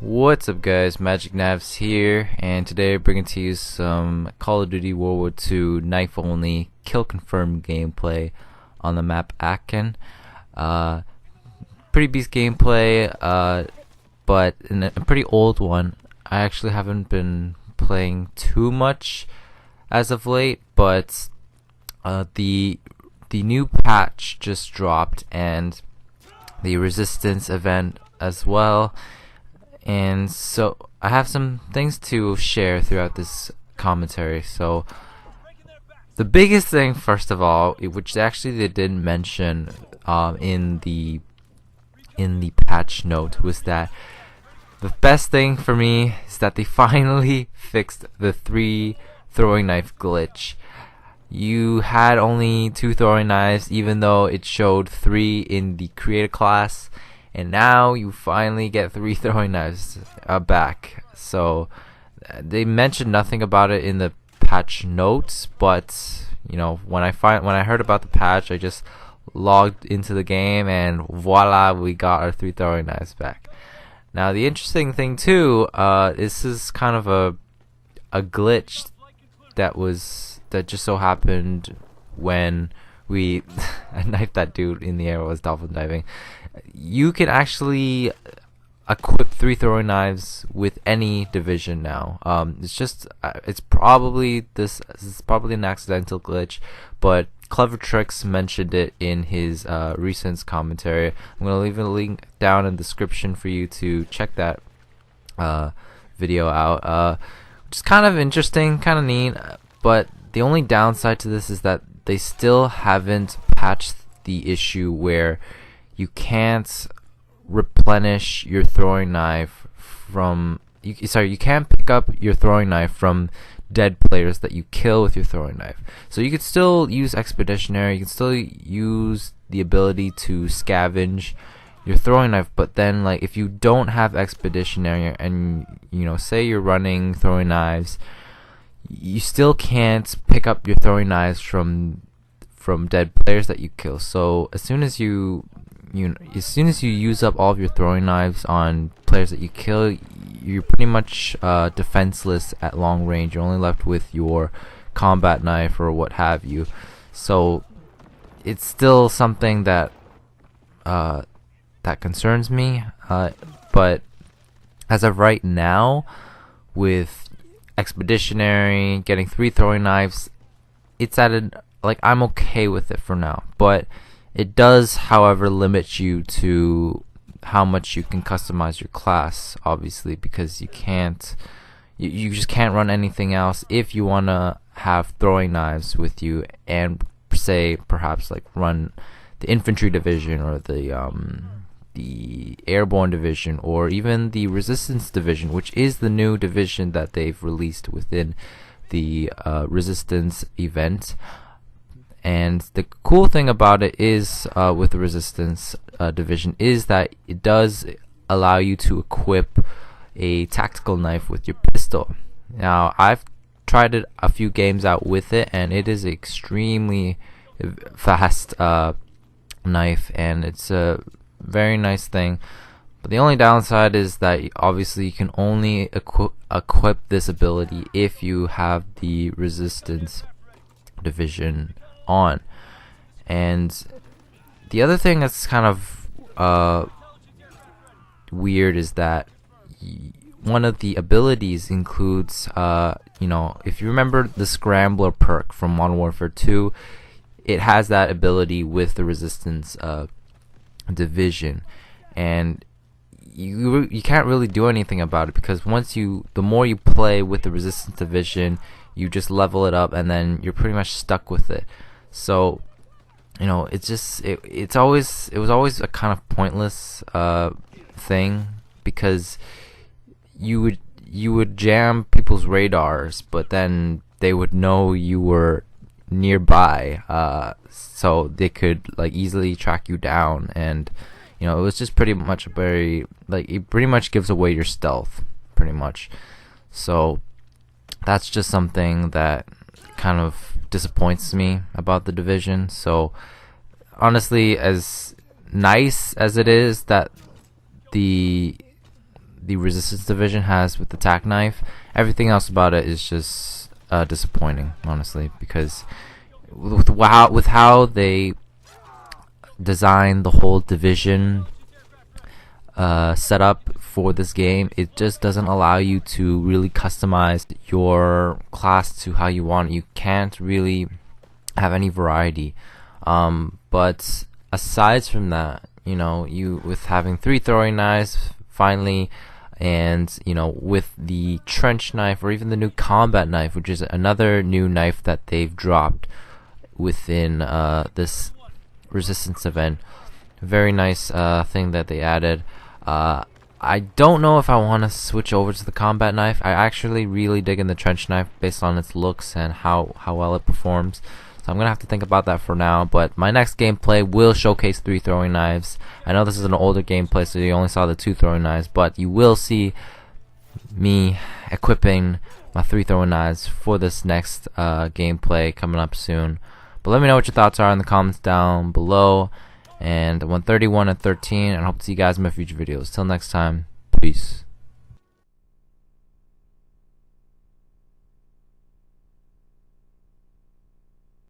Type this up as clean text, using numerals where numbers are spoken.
What's up guys, Magic Navs here, and today bringing to you some Call of Duty World War II knife only kill confirmed gameplay on the map Aachen. Pretty beast gameplay, but a pretty old one. I actually haven't been playing too much as of late, but the new patch just dropped and the resistance event as well. And so I have some things to share throughout this commentary. So the biggest thing, first of all, which actually they didn't mention in the patch note, was that the best thing for me is that they finally fixed the 3 throwing knife glitch. You had only 2 throwing knives, even though it showed 3 in the creator class. And now you finally get 3 throwing knives back. So they mentioned nothing about it in the patch notes, but you know, when I heard about the patch, I just logged into the game and voila, we got our 3 throwing knives back. Now the interesting thing too, this is kind of a glitch that just so happened when we knifed that dude in the air while I was dolphin diving. You can actually equip 3 throwing knives with any division now. It's probably this is probably an accidental glitch, but Clever Tricks mentioned it in his recent commentary. I'm gonna leave a link down in the description for you to check that video out. Which is kind of interesting, kind of neat, but the only downside to this is that they still haven't patched the issue where you can't replenish your throwing knife from you can't pick up your throwing knife from dead players that you kill with your throwing knife. So you could still use Expeditionary, you can still use the ability to scavenge your throwing knife, but then like if you don't have Expeditionary and say you're running throwing knives, you still can't pick up your throwing knives from dead players that you kill. So as soon as you use up all of your throwing knives on players that you kill, you're pretty much defenseless at long range. You're only left with your combat knife or what have you. So it's still something that concerns me. But as of right now, with Expeditionary getting 3 throwing knives, it's I'm okay with it for now. But it does, however, limit you to how much you can customize your class, obviously, because you just can't run anything else if you want to have throwing knives with you and say perhaps like run the infantry division or the airborne division or even the resistance division, which is the new division that they've released within the resistance event. And the cool thing about it is, with the resistance division, is that it does allow you to equip a tactical knife with your pistol. Now, I've tried it a few games out with it, and it is extremely fast knife, and it's a very nice thing. But the only downside is that obviously you can only equip this ability if you have the resistance division on. And the other thing that's kind of weird is that one of the abilities includes if you remember the Scrambler perk from Modern Warfare 2, it has that ability with the resistance division, and you can't really do anything about it, because the more you play with the resistance division, you just level it up and then you're pretty much stuck with it. So it was always a kind of pointless thing, because you would jam people's radars, but then they would know you were nearby, so they could easily track you down, and it was just pretty much it pretty much gives away your stealth pretty much. So that's just something that kind of disappoints me about the division. So honestly, as nice as it is that the the Resistance Division has with the tack knife. Everything else about it is just disappointing, honestly, because with how they designed the whole division setup for this game, it just doesn't allow you to really customize your class to how you want. You can't really have any variety. But aside from that, you know, with having 3 throwing knives finally, and you know, with the trench knife or even the new combat knife, which is another new knife that they've dropped within this Resistance event, very nice thing that they added. I don't know if I want to switch over to the combat knife. I actually really dig in the trench knife based on its looks and how well it performs. So I'm gonna have to think about that for now. But my next gameplay will showcase 3 throwing knives. I know this is an older gameplay, so you only saw the 2 throwing knives, but you will see me equipping my 3 throwing knives for this next gameplay coming up soon. But let me know what your thoughts are in the comments down below. And 131 and 13, and I hope to see you guys in my future videos. Till next time, peace.